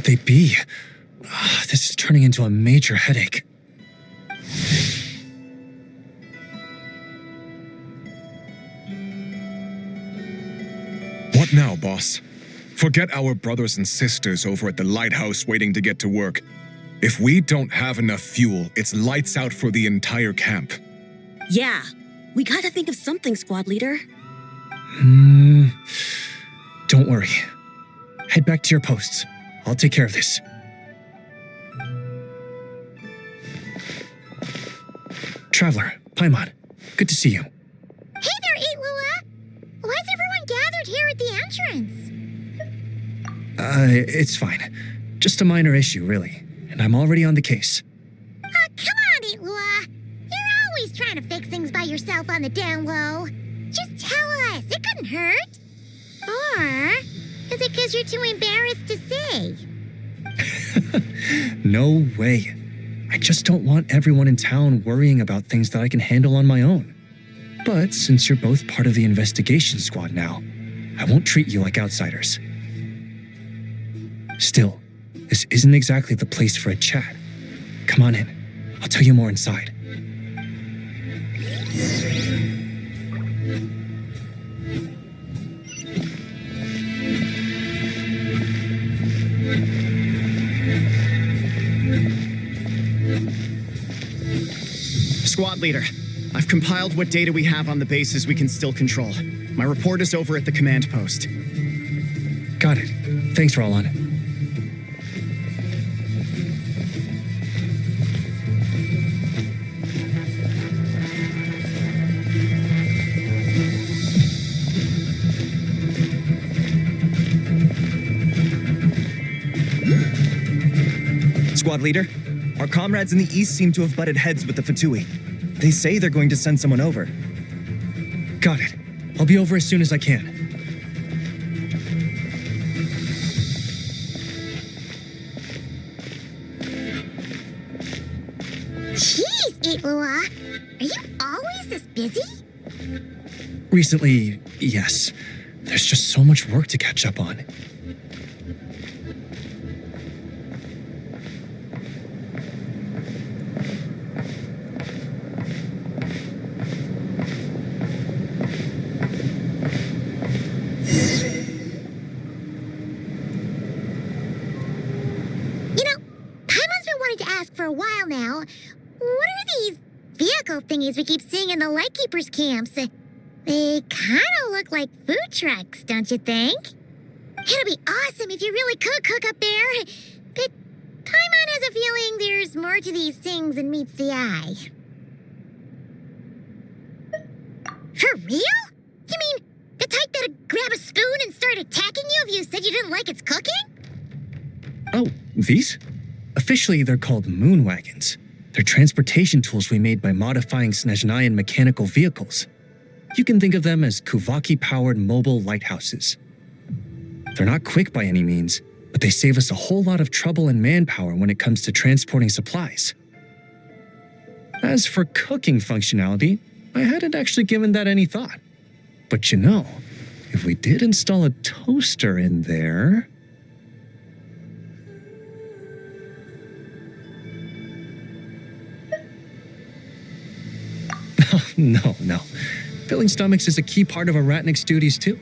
could they be? This is turning into a major headache. What now, boss? Forget our brothers and sisters over at the lighthouse waiting to get to work. If we don't have enough fuel, it's lights out for the entire camp. Yeah, we gotta think of something, squad leader. Don't worry. Head back to your posts. I'll take care of this. Traveler, Paimon, good to see you. Hey there, Lua! Why is everyone gathered here at the entrance? It's fine. Just a minor issue, really. And I'm already on the case. Come on, Lua! You're always trying to fix things by yourself on the down low. Just tell us, it couldn't hurt. Or is it because you're too embarrassed to say? No way. I just don't want everyone in town worrying about things that I can handle on my own. But since you're both part of the investigation squad now, I won't treat you like outsiders. Still, this isn't exactly the place for a chat. Come on in. I'll tell you more inside. Squad leader, I've compiled what data we have on the bases we can still control. My report is over at the command post. Got it. Thanks, Roland. Squad leader, our comrades in the east seem to have butted heads with the Fatui. They say they're going to send someone over. Got it. I'll be over as soon as I can. Jeez, Lua! Are you always this busy? Recently, yes. There's just so much work to catch up on. For a while now. What are these vehicle thingies we keep seeing in the Lightkeepers camps? They kind of look like food trucks, don't you think? It'll be awesome if you really could cook up there. But Paimon has a feeling there's more to these things than meets the eye. For real? You mean the type that'd grab a spoon and start attacking you if you said you didn't like its cooking? Oh, these? Officially, they're called moon wagons. They're transportation tools we made by modifying Snezhnayan mechanical vehicles. You can think of them as Kuvaki-powered mobile lighthouses. They're not quick by any means, but they save us a whole lot of trouble and manpower when it comes to transporting supplies. As for cooking functionality, I hadn't actually given that any thought. But you know, if we did install a toaster in there... No. Filling stomachs is a key part of Aratnik's duties too.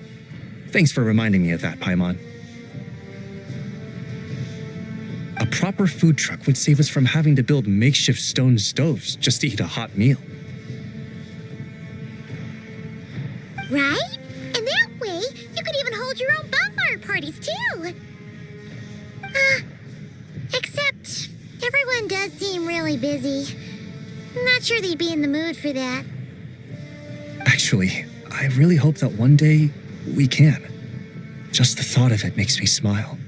Thanks for reminding me of that, Paimon. A proper food truck would save us from having to build makeshift stone stoves just to eat a hot meal. Right? And that way, you could even hold your own bonfire parties too. Except everyone does seem really busy. Not sure they'd be in the mood for that. Actually, I really hope that one day we can. Just the thought of it makes me smile.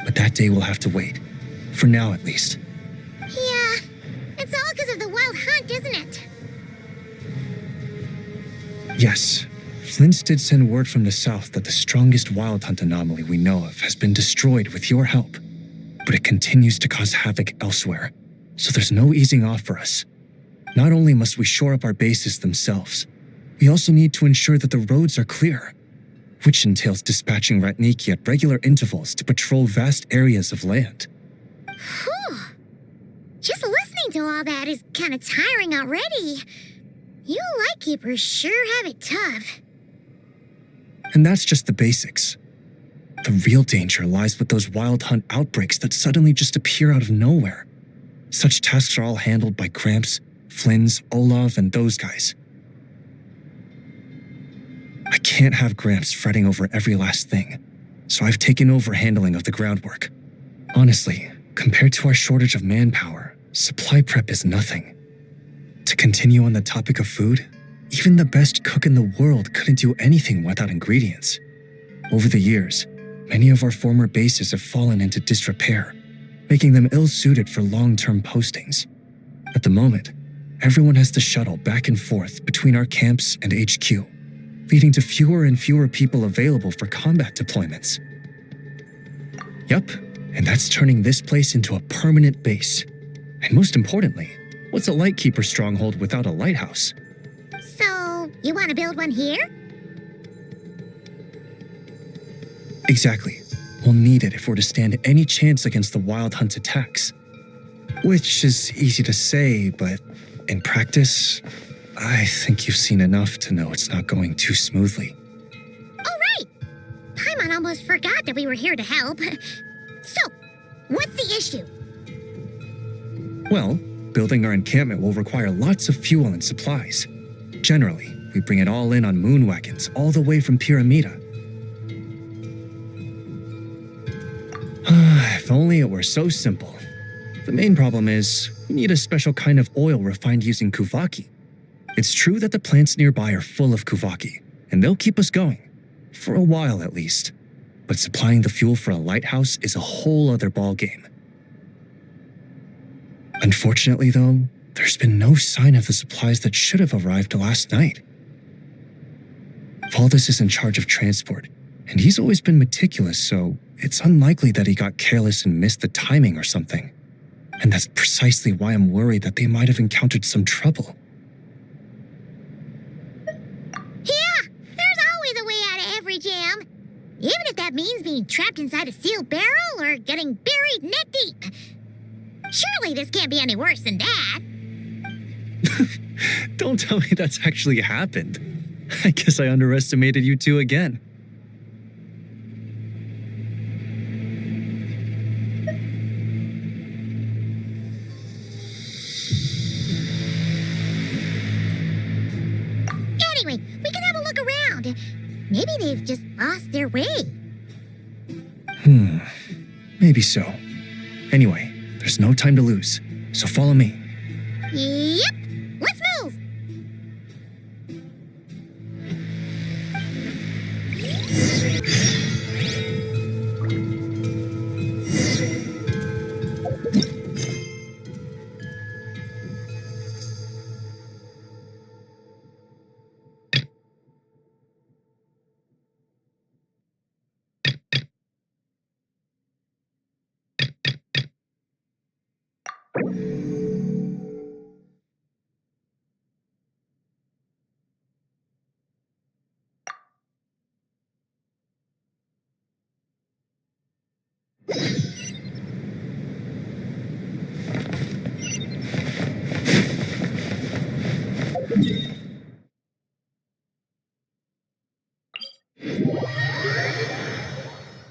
But that day will have to wait. For now, at least. Yeah, it's all because of the wild hunt, isn't it? Yes. Flint's did send word from the south that the strongest wild hunt anomaly we know of has been destroyed with your help. But it continues to cause havoc elsewhere. So there's no easing off for us. Not only must we shore up our bases themselves, we also need to ensure that the roads are clear. which entails dispatching Ratniki at regular intervals to patrol vast areas of land. Whew. Just listening to all that is kind of tiring already. You lightkeepers sure have it tough. And that's just the basics. The real danger lies with those wild hunt outbreaks that suddenly just appear out of nowhere. Such tasks are all handled by Gramps, Flynn's, Olav, and those guys. I can't have Gramps fretting over every last thing, so I've taken over handling of the groundwork. Honestly, compared to our shortage of manpower, supply prep is nothing. To continue on the topic of food, even the best cook in the world couldn't do anything without ingredients. Over the years, many of our former bases have fallen into disrepair, making them ill-suited for long-term postings. At the moment, everyone has to shuttle back and forth between our camps and HQ, leading to fewer and fewer people available for combat deployments. Yup, and that's turning this place into a permanent base. And most importantly, what's a Lightkeeper stronghold without a lighthouse? So, you want to build one here? Exactly. We'll need it if we're to stand any chance against the Wild Hunt attacks. Which is easy to say, but in practice, I think you've seen enough to know it's not going too smoothly. Oh, right! Paimon almost forgot that we were here to help. So, what's the issue? Well, building our encampment will require lots of fuel and supplies. Generally, we bring it all in on moon wagons all the way from Pyramida. If only it were so simple. The main problem is, we need a special kind of oil refined using Kuvaki. It's true that the plants nearby are full of Kuvaki, and they'll keep us going. For a while at least. But supplying the fuel for a lighthouse is a whole other ballgame. Unfortunately though, there's been no sign of the supplies that should have arrived last night. Valdis is in charge of transport, and he's always been meticulous, so it's unlikely that he got careless and missed the timing or something. And that's precisely why I'm worried that they might have encountered some trouble. Yeah, there's always a way out of every jam. Even if that means being trapped inside a sealed barrel or getting buried neck deep. Surely this can't be any worse than that. Don't tell me that's actually happened. I guess I underestimated you two again. Anyway, we can have a look around. Maybe they've just lost their way. Maybe so. Anyway, there's no time to lose, so follow me. Yep, let's move.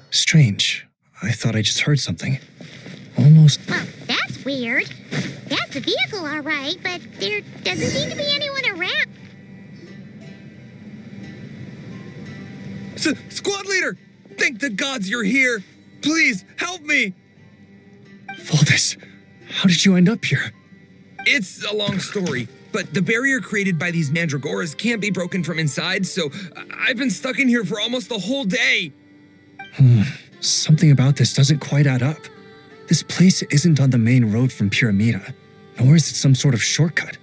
Strange. I thought I just heard something. Almost. Well, that's weird. That's the vehicle, all right, but there doesn't seem to be anyone around. Squad leader! Thank the gods you're here! Please, help me! Valdis, how did you end up here? It's a long story, but the barrier created by these mandragoras can't be broken from inside, so I've been stuck in here for almost the whole day. Something about this doesn't quite add up. This place isn't on the main road from Pyramida, nor is it some sort of shortcut.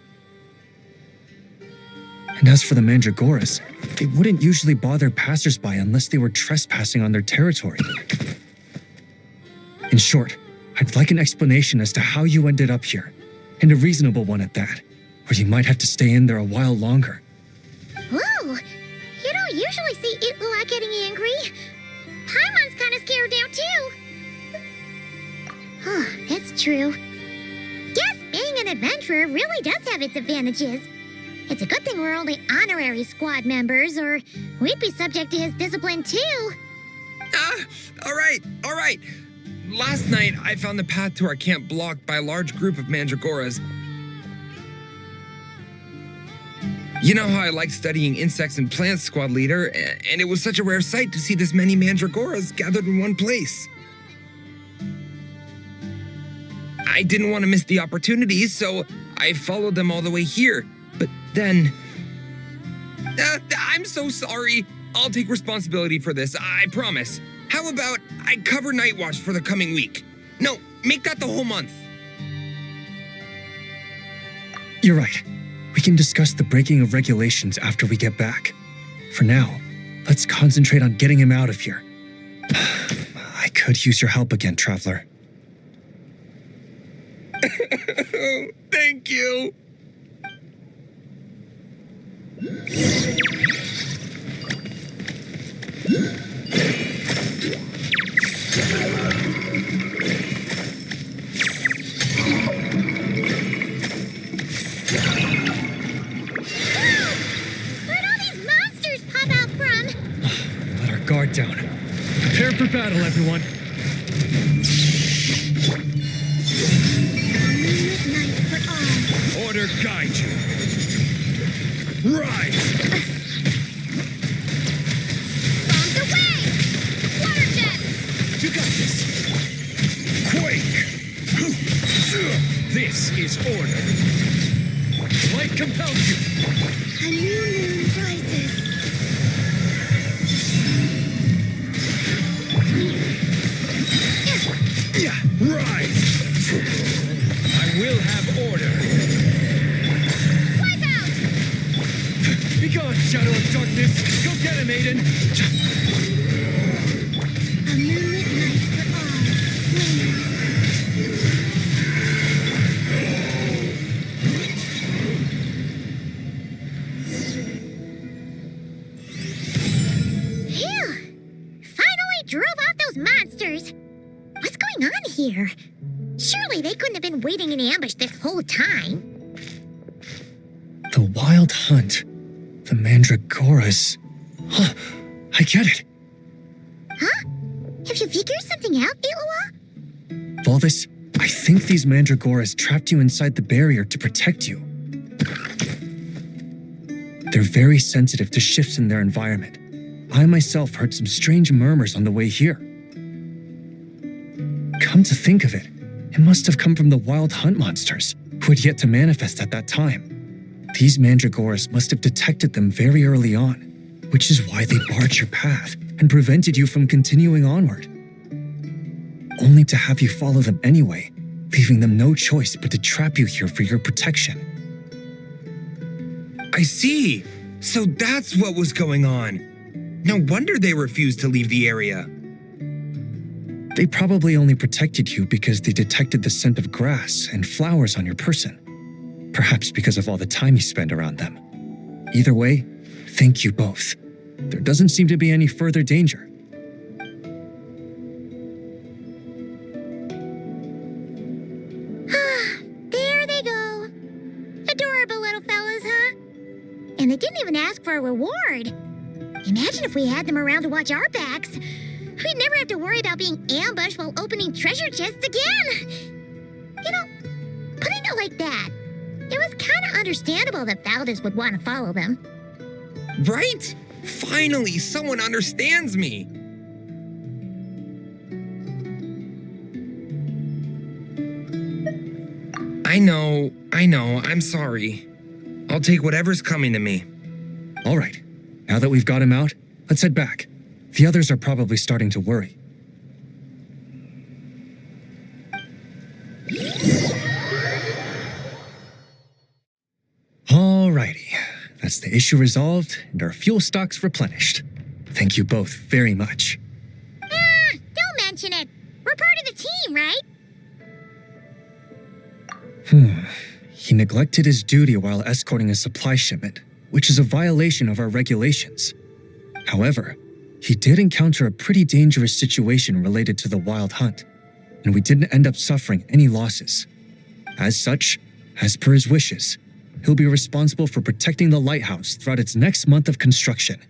And as for the mandragoras, they wouldn't usually bother passersby unless they were trespassing on their territory. In short, I'd like an explanation as to how you ended up here, and a reasonable one at that, or you might have to stay in there a while longer. Whoa, you don't usually see Itlua getting angry? Paimon's kind of scared now, too. Oh, that's true. Guess being an adventurer really does have its advantages. It's a good thing we're only honorary squad members, or we'd be subject to his discipline, too. All right. Last night, I found the path to our camp blocked by a large group of mandragoras. You know how I like studying insects and plants, Squad Leader, and it was such a rare sight to see this many mandragoras gathered in one place. I didn't want to miss the opportunity, so I followed them all the way here. But then... I'm so sorry. I'll take responsibility for this, I promise. How about I cover Night Watch for the coming week? No, make that the whole month. You're right. We can discuss the breaking of regulations after we get back. For now, let's concentrate on getting him out of here. I could use your help again, Traveler. Thank you. Where'd all these monsters pop out from? Let our guard down. Prepare for battle, everyone. Midnight for all. Order guide you. Rise! Bombs away! Water jet! You got this. Quake! This is order. Light compels you. A new moon rises. Rise! I will have order. Wipe out! Be gone, Shadow of Darkness. Go get him, Aiden. A moonlit night for all. Winner. Phew! Finally drove out those monsters. What's going on here? Surely they couldn't have been waiting in ambush this whole time. The Wild Hunt. The Mandragoras. Huh, I get it. Huh? Have you figured something out, Itlua? Valdis, I think these Mandragoras trapped you inside the barrier to protect you. They're very sensitive to shifts in their environment. I myself heard some strange murmurs on the way here. Come to think of it, it must have come from the Wild Hunt monsters, who had yet to manifest at that time. These Mandragoras must have detected them very early on, which is why they barred your path and prevented you from continuing onward. Only to have you follow them anyway, leaving them no choice but to trap you here for your protection. I see. So that's what was going on. No wonder they refused to leave the area. They probably only protected you because they detected the scent of grass and flowers on your person. Perhaps because of all the time you spend around them. Either way, thank you both. There doesn't seem to be any further danger. There they go. Adorable little fellas, huh? And they didn't even ask for a reward. Imagine if we had them around to watch our backs. We'd never have to worry about being ambushed while opening treasure chests again. You know, putting it like that, it was kind of understandable that Valdis would want to follow them. Right? Finally, someone understands me. I know. I'm sorry. I'll take whatever's coming to me. All right, now that we've got him out, let's head back. The others are probably starting to worry. Alrighty, that's the issue resolved and our fuel stocks replenished. Thank you both very much. Don't mention it. We're part of the team, right? He neglected his duty while escorting a supply shipment, which is a violation of our regulations. However, he did encounter a pretty dangerous situation related to the wild hunt, and we didn't end up suffering any losses. As such, as per his wishes, he'll be responsible for protecting the lighthouse throughout its next month of construction.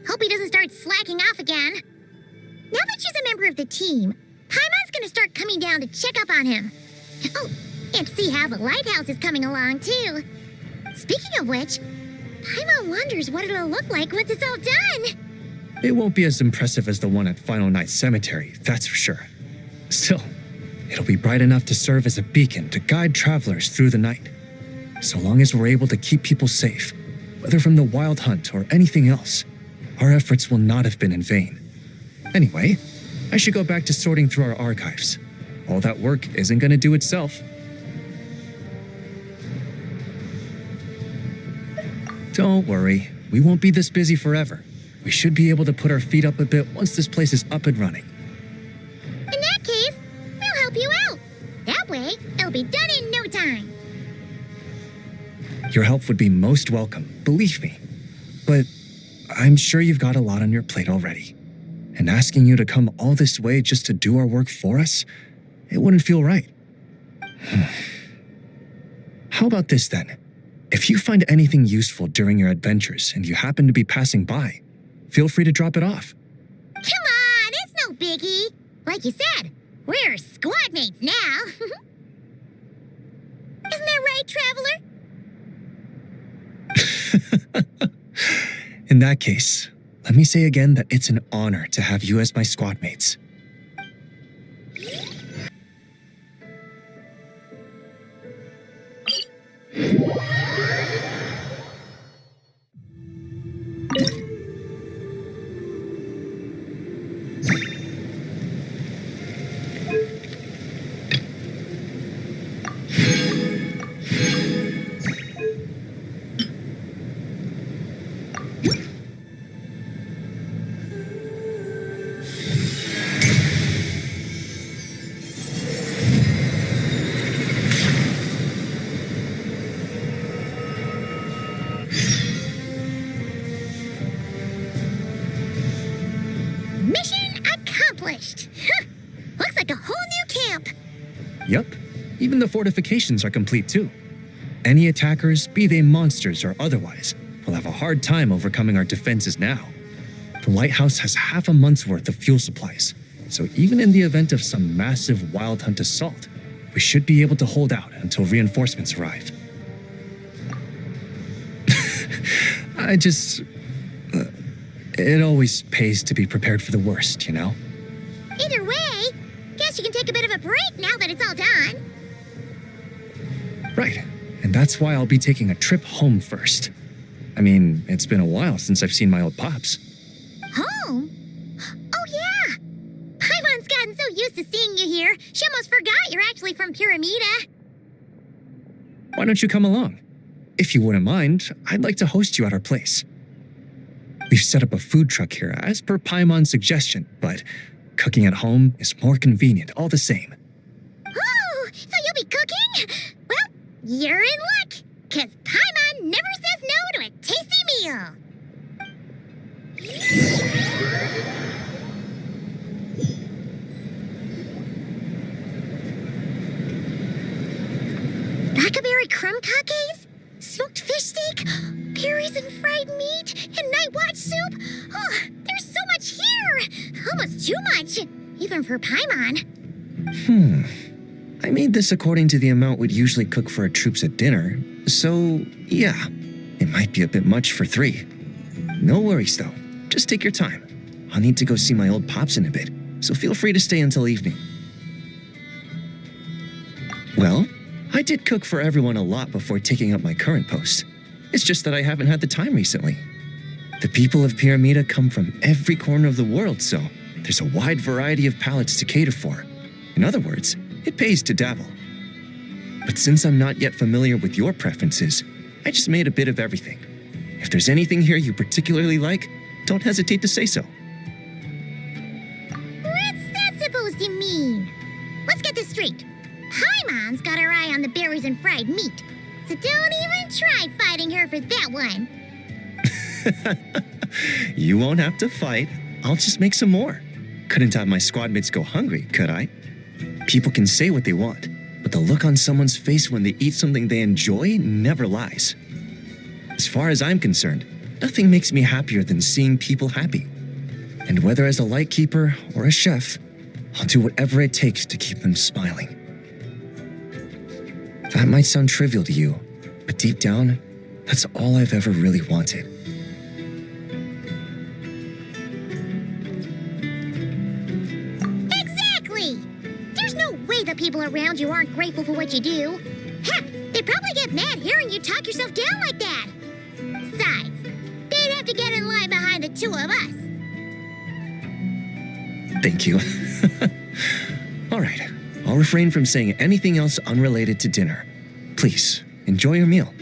Hope he doesn't start slacking off again. Now that she's a member of the team, Paimon's gonna start coming down to check up on him. Oh, and see how the lighthouse is coming along, too. Speaking of which, Paimon wonders what it'll look like once it's all done. It won't be as impressive as the one at Final Night Cemetery, that's for sure. Still, it'll be bright enough to serve as a beacon to guide travelers through the night. So long as we're able to keep people safe, whether from the wild hunt or anything else, our efforts will not have been in vain. Anyway, I should go back to sorting through our archives. All that work isn't going to do itself. Don't worry, we won't be this busy forever. We should be able to put our feet up a bit once this place is up and running. In that case, we'll help you out. That way, it'll be done in no time. Your help would be most welcome, believe me. But I'm sure you've got a lot on your plate already. And asking you to come all this way just to do our work for us, it wouldn't feel right. How about this then? If you find anything useful during your adventures and you happen to be passing by, feel free to drop it off. Come on, it's no biggie. Like you said, we're squad mates now. Isn't that right, Traveler? In that case, let me say again that it's an honor to have you as my squad mates. Mission accomplished. Looks like a whole new camp. Yup, even the fortifications are complete too. Any attackers, be they monsters or otherwise, will have a hard time overcoming our defenses now. The lighthouse has half a month's worth of fuel supplies, so even in the event of some massive wild hunt assault, we should be able to hold out until reinforcements arrive. It always pays to be prepared for the worst, you know? Either way, guess you can take a bit of a break now that it's all done. Right, and that's why I'll be taking a trip home first. I mean, it's been a while since I've seen my old pops. Home? Oh, yeah. Paimon's gotten so used to seeing you here, she almost forgot you're actually from Pyramida. Why don't you come along? If you wouldn't mind, I'd like to host you at our place. We've set up a food truck here as per Paimon's suggestion, but cooking at home is more convenient all the same. Oh, so you'll be cooking? Well, you're in luck, because Paimon never says no to a tasty meal. Blackberry crumb cakes? Smoked fish steak? Berries and fried meat? And night watch soup? Oh, there's so much here! Almost too much, even for Paimon. I made this according to the amount we'd usually cook for our troops at dinner, so yeah, it might be a bit much for 3. No worries though, just take your time. I'll need to go see my old pops in a bit, so feel free to stay until evening. Well, I did cook for everyone a lot before taking up my current post. It's just that I haven't had the time recently. The people of Pyramida come from every corner of the world, so there's a wide variety of palates to cater for. In other words, it pays to dabble. But since I'm not yet familiar with your preferences, I just made a bit of everything. If there's anything here you particularly like, don't hesitate to say so. What's that supposed to mean? Let's get this straight. Paimon's got her eye on the berries and fried meat, so don't even try fighting her for that one. You won't have to fight. I'll just make some more. Couldn't have my squad mates go hungry, could I? People can say what they want, but the look on someone's face when they eat something they enjoy never lies. As far as I'm concerned, nothing makes me happier than seeing people happy. And whether as a lightkeeper or a chef, I'll do whatever it takes to keep them smiling. That might sound trivial to you, but deep down, that's all I've ever really wanted. Exactly! There's no way the people around you aren't grateful for what you do. Heck, they'd probably get mad hearing you talk yourself down like that. Besides, they'd have to get in line behind the two of us. Thank you. All right, I'll refrain from saying anything else unrelated to dinner. Please, enjoy your meal.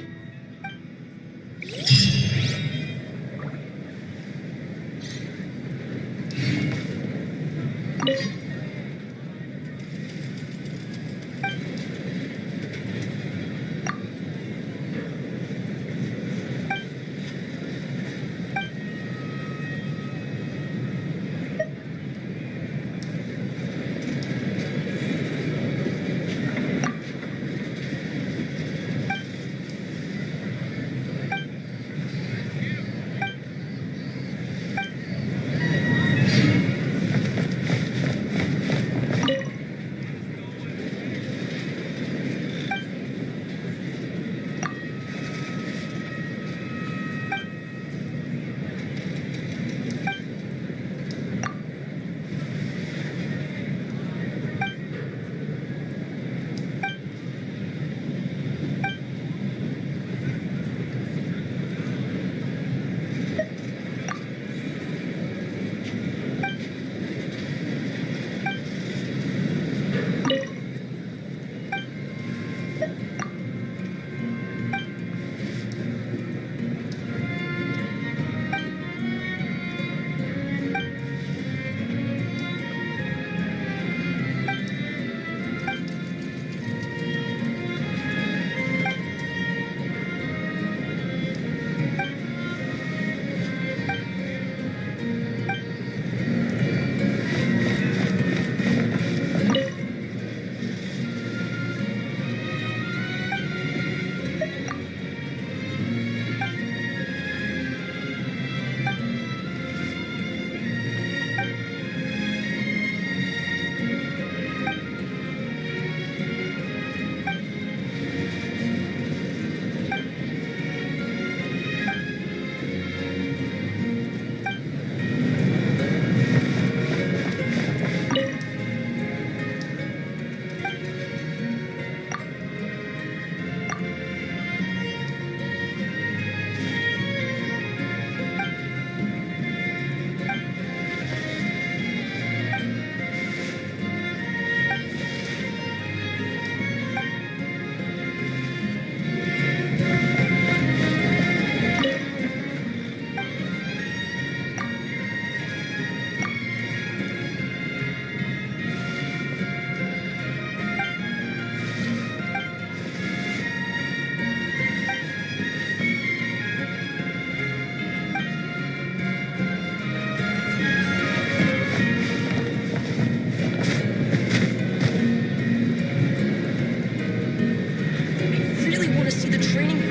I really want to see the training